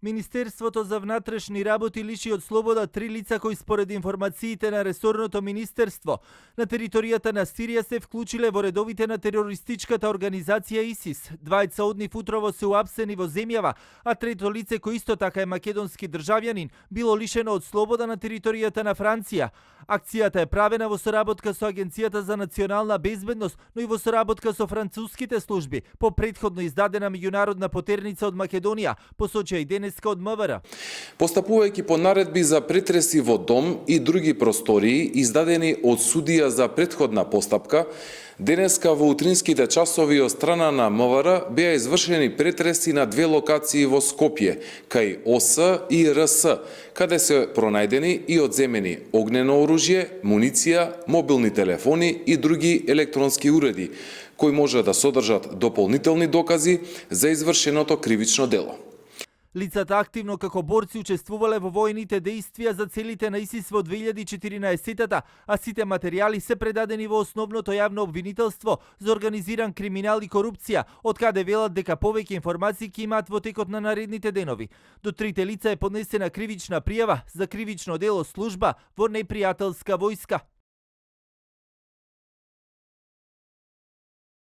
Министерството за внатрешни работи лиши од слобода 3 лица кои според информациите на ресорното министерство на територијата на Сирија се вклучиле во редовите на терористичката организација ИСИС. Двајца од нив утрово се уапсени во земјава, а трето лице кој исто така е македонски државјанин било лишено од слобода на територијата на Франција. Акцијата е правена во соработка со Агенцијата за национална безбедност, но и во соработка со француските служби, по претходно издадена меѓународна потерница од Македонија, посочија и денеска од МВР. Постапувајќи по наредби за претреси во дом и други простории, издадени од судија за претходна постапка, денеска во утринските часови од страна на МВР беа извршени претреси на 2 локации во Скопје, кај ОС и РС, каде се пронајдени и одземени огнено оружје, муниција, мобилни телефони и други електронски уреди, кои може да содржат дополнителни докази за извршеното кривично дело. Лицата активно како борци учествувале во војните дејствија за целите на ИСИС во 2014-та, а сите материјали се предадени во основното јавно обвинителство за организиран криминал и корупција, од каде велат дека повеќе информации ќе имаат во текот на наредните денови. До трите лица е поднесена кривична пријава за кривично дело служба во непријателска војска.